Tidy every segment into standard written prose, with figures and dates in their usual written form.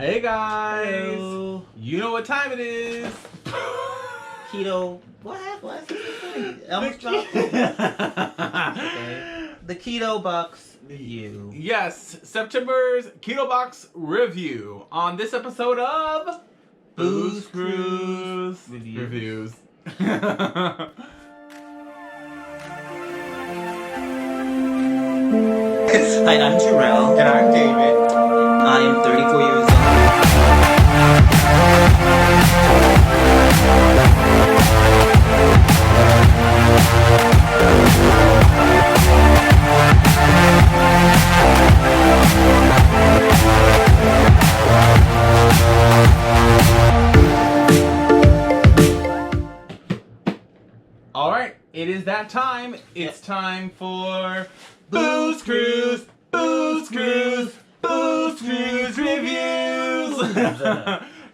Hey guys! Hello. You know what time it is? Keto. What? The Keto Box review. Yes, September's Keto Box review on this episode of BoosCruize Reviews. Hi, I'm Jarrell. And I'm David. I am 34 years old. Alright, it is that time. It's time for BoosCruize Reviews!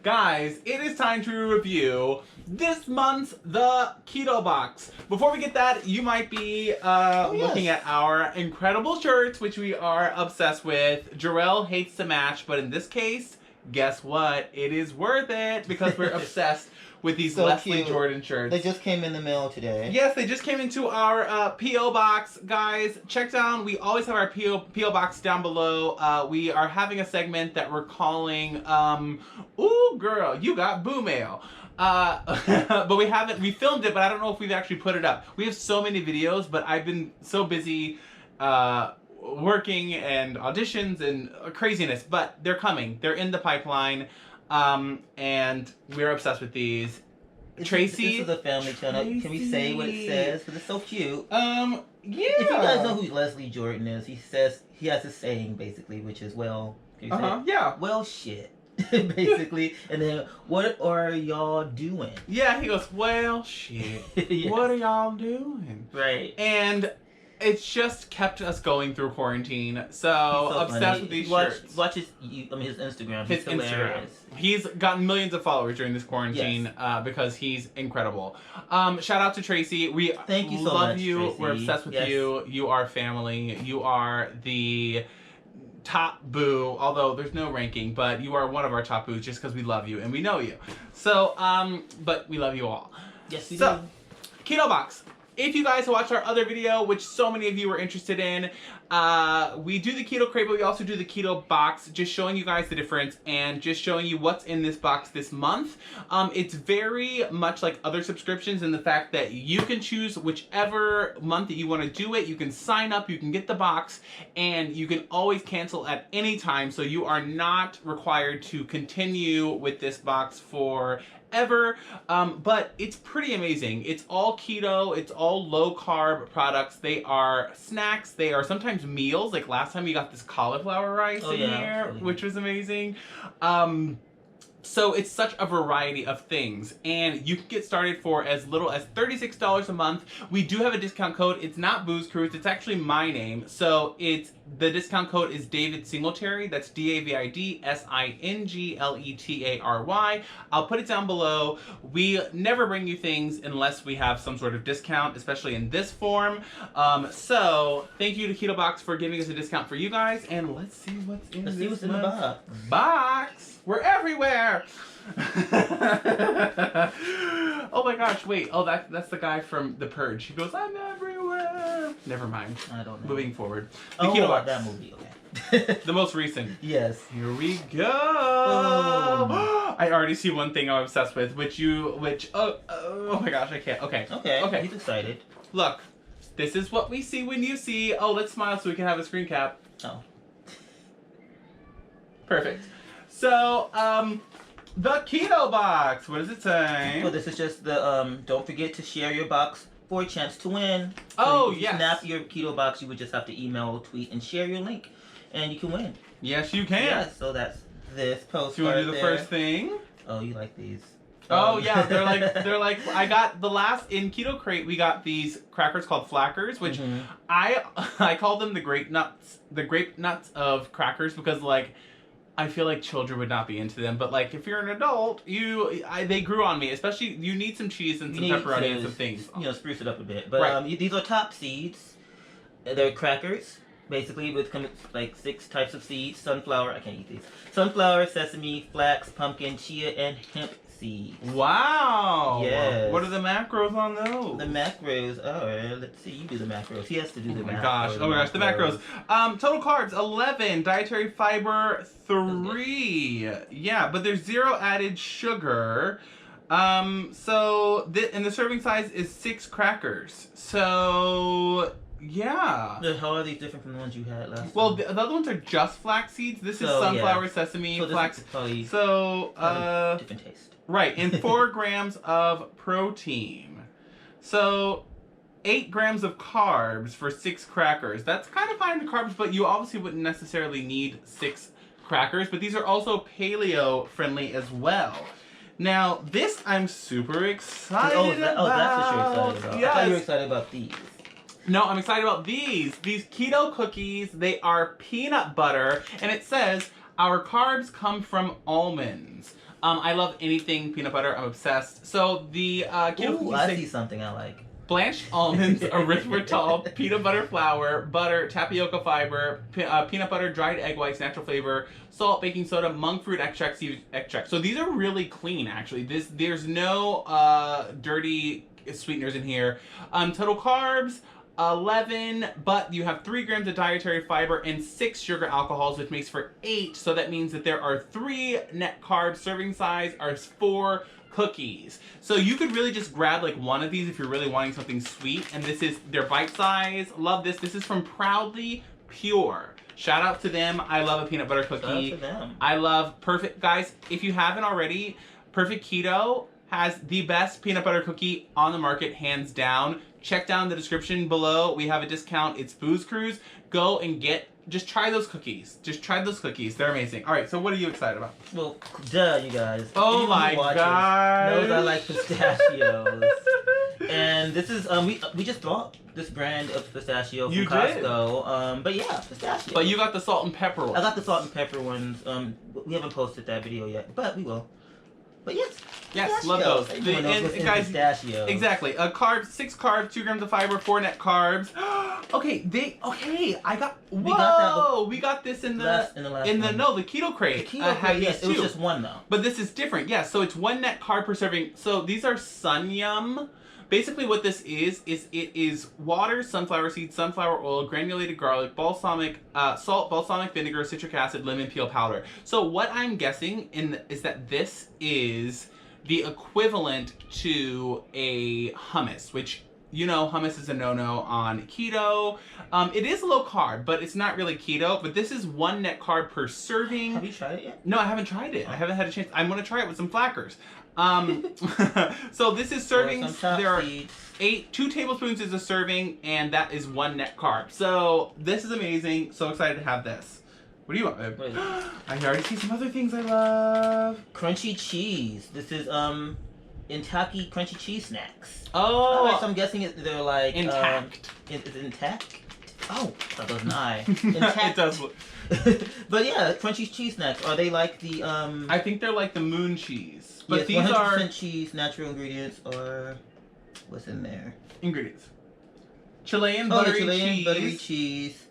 Guys, it is time to review this month's The Keto Box. Before we get that, you might be looking at our incredible shirts, which we are obsessed with. Jarrell hates to match, but in this case, guess what? It is worth it because we're obsessed with these So Leslie cute. Jordan shirts. They just came in the mail today. Yes, they just came into our P.O. box. Guys, check down. We always have our P.O. box down below. We are having a segment that we're calling, Ooh, Girl, You Got Boo Mail. But we filmed it, but I don't know if we've actually put it up. We have so many videos, but I've been so busy working and auditions and craziness, but they're coming. They're in the pipeline. And we're obsessed with these. Tracy, This is a family channel. Can we say what it says? Because it's so cute. Yeah. If you guys know who Leslie Jordan is, he has a saying basically, which is, well, can you say it? Yeah. Well, shit. Basically. And then, what are y'all doing? Yeah, he goes, well, shit. Yes. What are y'all doing? Right. And it's just kept us going through quarantine. So obsessed funny. with these Watch shirts. Watch his Instagram. His He's hilarious. Instagram. He's gotten millions of followers during this quarantine because he's incredible. Shout out to Tracy. We Thank you so love much, you. Tracy. We're obsessed with Yes. you. You are family. You are the top boo, although there's no ranking, but you are one of our top boos just because we love you and we know you. So, but we love you all. Yes, we So, do. Keto Box. If you guys watched our other video, which so many of you were interested in, we do the KetoKrate, but we also do the Keto Box, just showing you guys the difference and just showing you what's in this box this month. It's very much like other subscriptions in the fact that you can choose whichever month that you want to do it. You can sign up, you can get the box, and you can always cancel at any time, so you are not required to continue with this box for ever, but it's pretty amazing. It's all keto, it's all low carb products. They are snacks, they are sometimes meals. Like last time you got this cauliflower rice in here, Absolutely. which was amazing. So it's such a variety of things, and you can get started for as little as $36 a month. We do have a discount code. It's not BoosCruize, it's actually my name. So the discount code is David Singletary. That's DavidSingletary. I'll put it down below. We never bring you things unless we have some sort of discount, especially in this form. So thank you to Keto Box for giving us a discount for you guys, and let's see what's in this in the month's box. box. We're everywhere. Oh my gosh, wait. Oh, that's the guy from The Purge. He goes, I'm everywhere. Never mind. I don't know. Moving forward. The Oh, Keto Box. that movie. Okay. The most recent. Yes. Here we go. Boom. I already see one thing I'm obsessed with, oh my gosh, I can't. Okay. Okay. He's excited. Look, this is what we see when you see. Oh, let's smile so we can have a screen cap. Oh. Perfect. So, the Keto Box. What does it say? So this is just the don't forget to share your box for a chance to win. So Oh, if you yes. snap your Keto Box, you would just have to email, tweet, and share your link, and you can win. Yes, you can. Yeah. So that's this postcard. Do you want to do the there. first thing? Oh, you like these? Oh yeah, they're like. I got the last in KetoKrate. We got these crackers called Flackers, which I call them the grape nuts of crackers because like I feel like children would not be into them, but like if you're an adult, they grew on me. Especially you need some cheese and some pepperoni and some things. You know, spruce it up a bit. But Right. these are top seeds. They're crackers. Basically, with like 6 types of seeds: sunflower. I can't eat these. Sunflower, sesame, flax, pumpkin, chia, and hemp seeds. Wow. Yes. What are the macros on those? The macros. Oh, let's see. You do the macros. He has to do the macros. Oh my gosh, the macros. Total carbs 11, dietary fiber 3. Yeah, but there's 0 added sugar. So and the serving size is 6 crackers. So yeah. How are these different from the ones you had last Well, time? the other ones are just flax seeds. This is sunflower, sesame, flax. So different taste. Right, and 4 grams of protein. So 8 grams of carbs for 6 crackers. That's kind of high in the carbs, but you obviously wouldn't necessarily need 6 crackers. But these are also paleo friendly as well. Now, this I'm super excited about. Oh, that's what you're excited about. Yes. I thought you were excited about these. No, I'm excited about these. These keto cookies, they are peanut butter, and it says, our carbs come from almonds. I love anything peanut butter. I'm obsessed. So the keto cookies. I see something I like. Blanched almonds, erythritol, peanut butter flour, butter, tapioca fiber, peanut butter, dried egg whites, natural flavor, salt, baking soda, monk fruit extract, seed extract. So these are really clean, actually. There's no dirty sweeteners in here. Total carbs 11, but you have 3 grams of dietary fiber and 6 sugar alcohols, which makes for 8. So that means that there are 3 net carbs. Serving size are 4 cookies. So you could really just grab like one of these if you're really wanting something sweet. And they're bite size. Love this. This is from Proudly Pure. Shout out to them. I love a peanut butter cookie. Shout out to them. I love Perfect. Guys, if you haven't already, Perfect Keto has the best peanut butter cookie on the market, hands down. Check down the description below. We have a discount. It's BoosCruize. Go and just try those cookies. Just try those cookies. They're amazing. All right, so what are you excited about? Well, duh, you guys. Oh my god. Knows I like pistachios. And this is we just bought this brand of pistachio from Costco. But yeah, pistachio. But you got the salt and pepper ones. I got the salt and pepper ones. We haven't posted that video yet, but we will. But yes, love those. And guys, pistachios. Exactly. Carbs, 6 carbs, 2 grams of fiber, 4 net carbs. We got this in the last the KetoKrate. The KetoKrate, yes, it was just one though. But this is different. Yeah, so it's 1 net carb per serving. So these are Sun Yum. Basically what this is it is water, sunflower seeds, sunflower oil, granulated garlic, balsamic salt, balsamic vinegar, citric acid, lemon peel powder. So what I'm guessing is that this is the equivalent to a hummus, which hummus is a no-no on keto. It is low carb, but it's not really keto. But this is 1 net carb per serving. Have you tried it yet? No, I haven't tried it. I haven't had a chance. I'm gonna try it with some flackers. So this is servings. There are 2 tablespoons is a serving, and that is 1 net carb. So this is amazing. So excited to have this. What do you want, babe? I already see some other things I love. Crunchy cheese. This is Intaki crunchy cheese snacks. Oh, alright, so I'm guessing they're like intact. Is it intact? Oh, that does an eye. Intact. It does. But yeah, crunchy cheese snacks. Are they like the I think they're like the moon cheese. But yes, these 100% are cheese. Natural ingredients are what's in there? Ingredients. Chilean buttery cheese.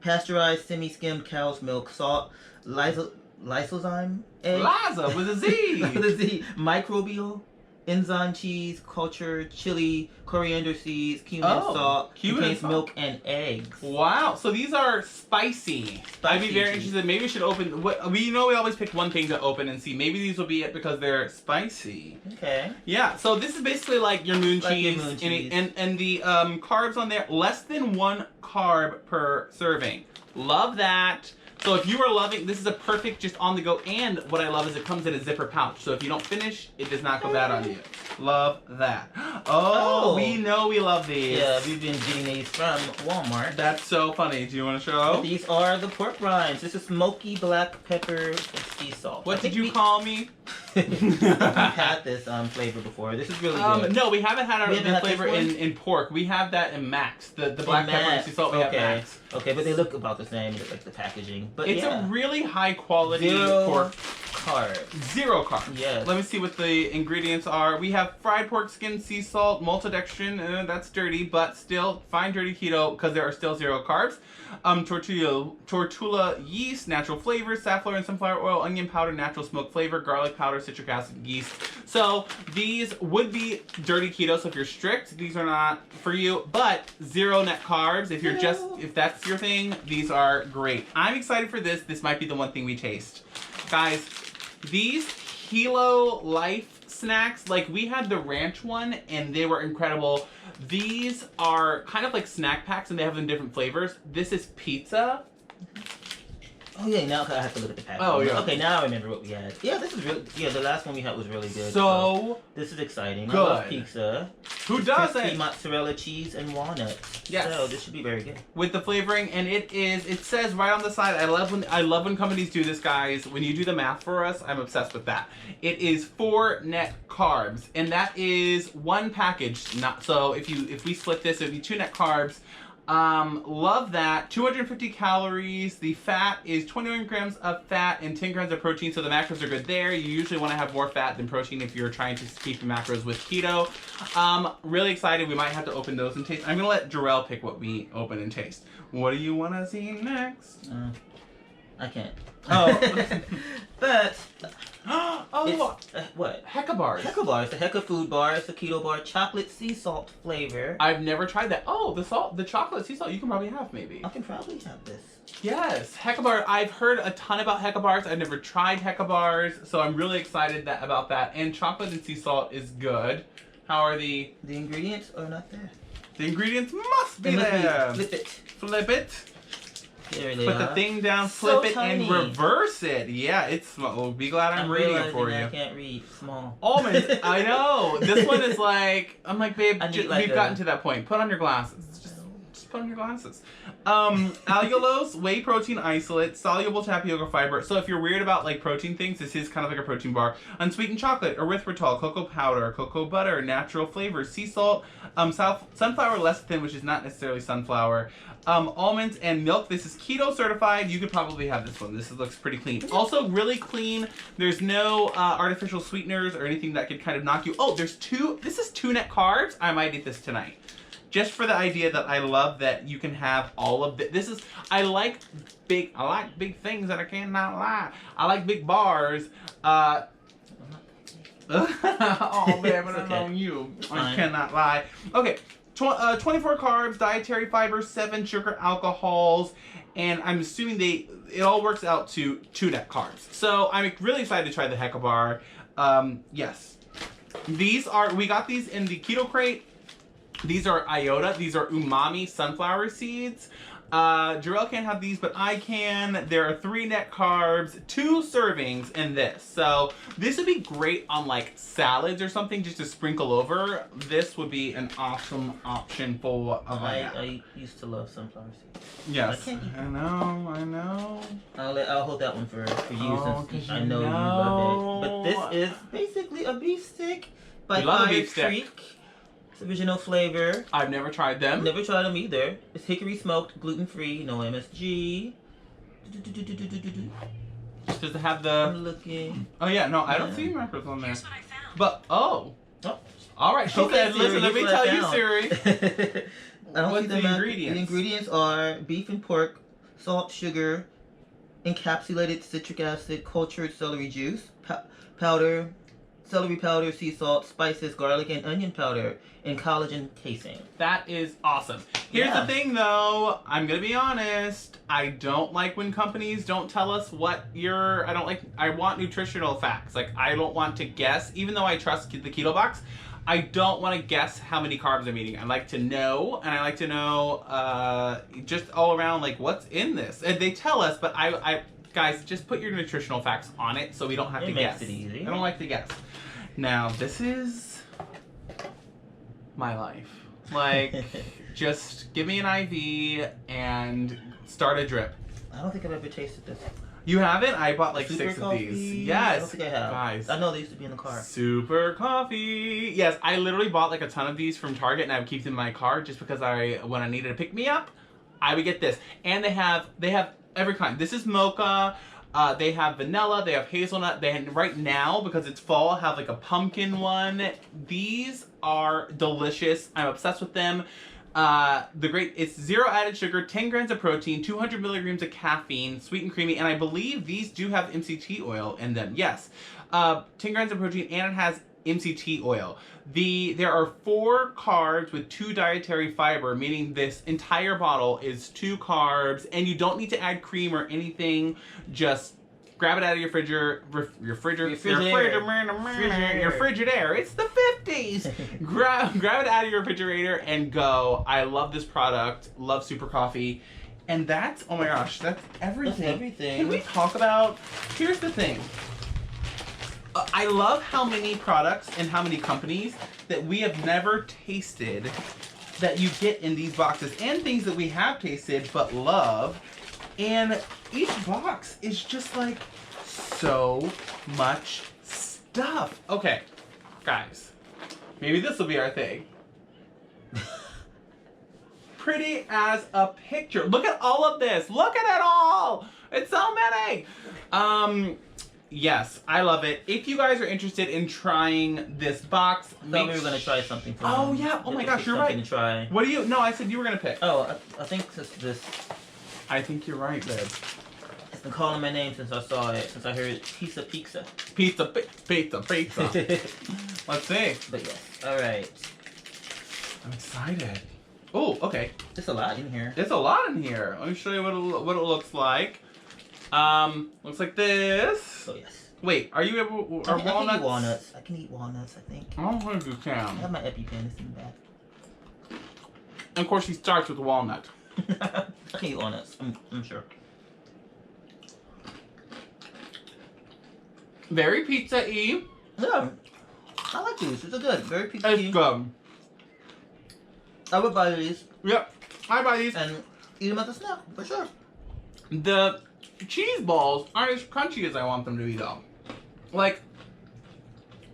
Pasteurized semi-skimmed cow's milk, salt, lysozyme egg. Liza with a Z. With a Z. Microbial, enzyme cheese, cultured chili, coriander seeds, cumin salt, contains milk and eggs. Wow, so these are spicy. I'd be very interested. Maybe we should open. We always pick one thing to open and see. Maybe these will be it because they're spicy. Okay. Yeah, so this is basically like your moon cheese, and the carbs on there less than 1 carb per serving. Love that. So if you are loving, this is a perfect just on the go, and what I love is it comes in a zipper pouch. So if you don't finish, it does not go bad on you. Love that. Oh, we know we love these. Yeah, we've been getting these from Walmart. That's so funny. Do you want to show? These are the pork rinds. This is smoky black pepper and sea salt. What did you call me? We've had this flavor before. This is really good. No, we haven't had the flavor in pork. We have that in Max. The black pepper and sea salt we have Max. Okay, but they look about the same, like the packaging. But it's a really high quality pork. carbs. 0 carbs. Yes. Let me see what the ingredients are. We have fried pork skin, sea salt, maltodextrin. That's dirty, but still fine dirty keto because there are still 0 carbs. Tortilla yeast, natural flavors, safflower and sunflower oil, onion powder, natural smoke flavor, garlic powder, citric acid, yeast. So these would be dirty keto. So if you're strict, these are not for you. But 0 net carbs. If you're if that's your thing, these are great. I'm excited for this. This might be the one thing we taste, guys. These Kilo Life snacks, like we had the ranch one, and they were incredible. These are kind of like snack packs, and they have them in different flavors. This is pizza. Oh yeah, now I have to look at the package. Oh yeah. Okay, now I remember what we had. Yeah, this is really. Yeah, the last one we had was really good. So this is exciting. good. I love pizza. Who doesn't? Mozzarella cheese and walnuts. Yes. So this should be very good. With the flavoring, and it says right on the side. I love when companies do this, guys. When you do the math for us, I'm obsessed with that. It is 4 net carbs, and that is 1 package. Not so if we split this, it would be 2 net carbs. Love that. 250 calories. The fat is 21 grams of fat and 10 grams of protein, so the macros are good there. You usually want to have more fat than protein if you're trying to keep your macros with keto. Really excited. We might have to open those and taste. I'm going to let Jarrell pick what we open and taste. What do you want to see next? I can't. Oh, but... oh, what? Hecka bars. Hecka bars. The Hecka Food Bar. It's a keto bar. Chocolate sea salt flavor. I've never tried that. Oh, the chocolate sea salt you can probably have, maybe. I can probably have this. Yes, Hecka bar. I've heard a ton about Hecka bars. I've never tried Hecka bars, so I'm really excited about that. And chocolate and sea salt is good. How are the ingredients are not there. The ingredients must be there. Flip it. Flip it. Here they Put are. the thing down, So flip it, tiny. and reverse it. Yeah, it's small. Well, be glad I'm reading it for you. I can't read. Small. Almonds. I know. This one is like, I'm like, babe, we've gotten to that point. Put on your glasses. Just put on your glasses. Allulose, whey protein isolate, soluble tapioca fiber. So if you're weird about like protein things, this is kind of like a protein bar. Unsweetened chocolate, erythritol, cocoa powder, cocoa butter, natural flavors, sea salt, sunflower lecithin, which is not necessarily sunflower, almonds and milk. This is keto certified. You could probably have this one. This looks pretty clean. Also really clean. There's no artificial sweeteners or anything that could kind of knock you. Oh, this is 2 net carbs. I might eat this tonight. Just for the idea that I love that you can have all of this. I like big things that I cannot lie. I like big bars. Oh, man, but I'm on you. I cannot lie. Okay, 24 carbs, dietary fiber, 7 sugar alcohols, and I'm assuming it all works out to 2 net carbs. So I'm really excited to try the Hecka Bar. Yes. We got these in the KetoKrate. These are iota. These are umami sunflower seeds. Jarrell can't have these, but I can. There are 3 net carbs, 2 servings in this. So this would be great on like salads or something just to sprinkle over. This would be an awesome option for I used to love sunflower seeds. Yes. I know. I'll hold that one for you since I know you love it. But this is basically a beef stick by HighKey. Original flavor. I've never tried them. Never tried them either. It's hickory smoked, gluten free, no MSG. Does it have the? I'm looking. Oh yeah, no, I don't see macros on there. Here's what I found. But all right. She said, "Listen, let me tell you, Siri." I don't What's see the ingredients? The ingredients are beef and pork, salt, sugar, encapsulated citric acid, cultured celery juice, powder. Celery powder, sea salt, spices, garlic, and onion powder, and collagen casing. That is awesome. Here's the thing, though. I'm gonna be honest. I don't like when companies don't tell us what I want nutritional facts. Like, I don't want to guess. Even though I trust the Keto Box, I don't want to guess how many carbs I'm eating. I like to know, and I like to know just all around, like, what's in this. And they tell us, but guys, just put your nutritional facts on it so we don't have to guess. It makes it easy. I don't like to guess. Now, this is my life. Like, just give me an IV and start a drip. I don't think I've ever tasted this. You haven't? I bought like Super 6 coffee. of these. Yes. I don't think I have. Guys. I know they used to be in the car. Super coffee. Yes, I literally bought like a ton of these from Target, and I would keep them in my car just because when I needed to pick me up, I would get this. And they have every kind. This is mocha. They have vanilla, they have hazelnut, right now, because it's fall, have like a pumpkin one. These are delicious. I'm obsessed with them. It's 0 added sugar, 10 grams of protein, 200 milligrams of caffeine, sweet and creamy, and I believe these do have MCT oil in them. Yes. 10 grams of protein, and it has MCT oil. There are 4 carbs with 2 dietary fiber, meaning this entire bottle is 2 carbs, and you don't need to add cream or anything. Just grab it out of your Frigidaire. It's the 50s. grab it out of your refrigerator and go. I love this product. Love Super Coffee. And that's, oh my gosh, that's everything. That's everything. Can we talk about, here's the thing. I love how many products and how many companies that we have never tasted that you get in these boxes, and things that we have tasted but love. And each box is just like so much stuff. Okay, guys, maybe this will be our thing. Pretty as a picture. Look at all of this. Look at it all. It's so many. Yes, I love it. If you guys are interested in trying this box, I thought we were gonna try something. Oh yeah. Oh my gosh, you're right. To try. What do you? No, I said you were gonna pick. Oh, I think this. I think you're right, babe. It's been calling my name since I saw it. Since I heard it. Pizza. Pizza. Let's see. But yes. All right. I'm excited. Oh, okay. There's a lot in here. There's a lot in here. Let me show you what it looks like. Looks like this. Oh yes. Wait, are you able? I can eat walnuts. I can eat walnuts, I think. I don't think you I can. have my EpiPen. It's in the back. And of course, he starts with walnut. I can eat walnuts. I'm sure. Very pizza-y. Yeah. I like these. These are good. Very pizza-y. It's good. I would buy these. Yep. I buy these. And eat them as a snack, for sure. The cheese balls aren't as crunchy as I want them to be, though. Like,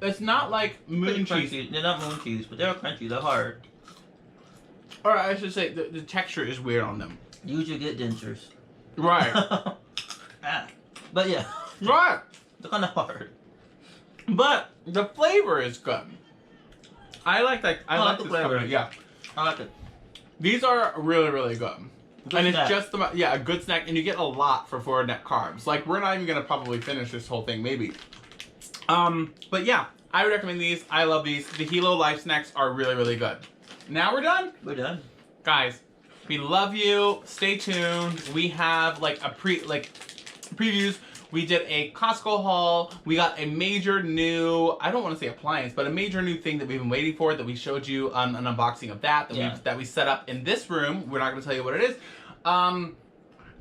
it's not like moon cheese. Crunchy. They're not moon cheese, but they're crunchy. They're hard. Or I should say, the texture is weird on them. Use your good dentures. Right. But yeah. Right. They're kind of hard. But the flavor is good. I like that. I like the this flavor. company, yeah. I like it. These are really, really good. Good and snack. it's just a good snack, and you get a lot for 4 net carbs. Like, we're not even gonna probably finish this whole thing, maybe. But yeah, I would recommend these. I love these. The Hilo Life Snacks are really, really good. Now we're done? We're done. Guys, we love you. Stay tuned. We have like previews. We did a Costco haul. We got a major new, I don't want to say appliance, but a major new thing that we've been waiting for, that we showed you an unboxing of that we set up in this room. We're not going to tell you what it is.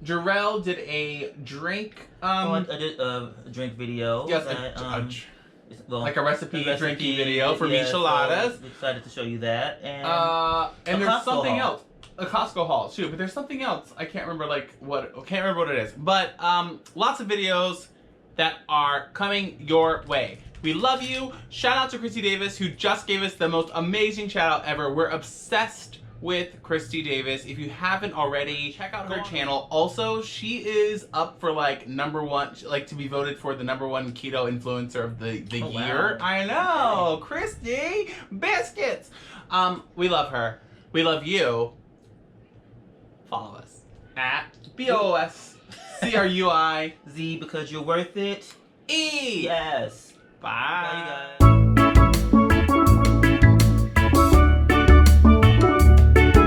Jarrell did a drink. I did a drink video. Yes, like a recipe drinking video for micheladas. So excited to show you that. And there's Costco something haul. else. A Costco haul, shoot, but there's something else. I can't remember what it is. But lots of videos that are coming your way. We love you. Shout out to Christy Davis, who just gave us the most amazing shout out ever. We're obsessed with Christy Davis. If you haven't already, check out her channel. Also, she is up for like #1, like to be voted for the #1 keto influencer of the year. Wow. I know, Christy biscuits. We love her. We love you. Follow us at BOSCRUIZ because you're worth it. E. Yes. Bye. Bye, you guys.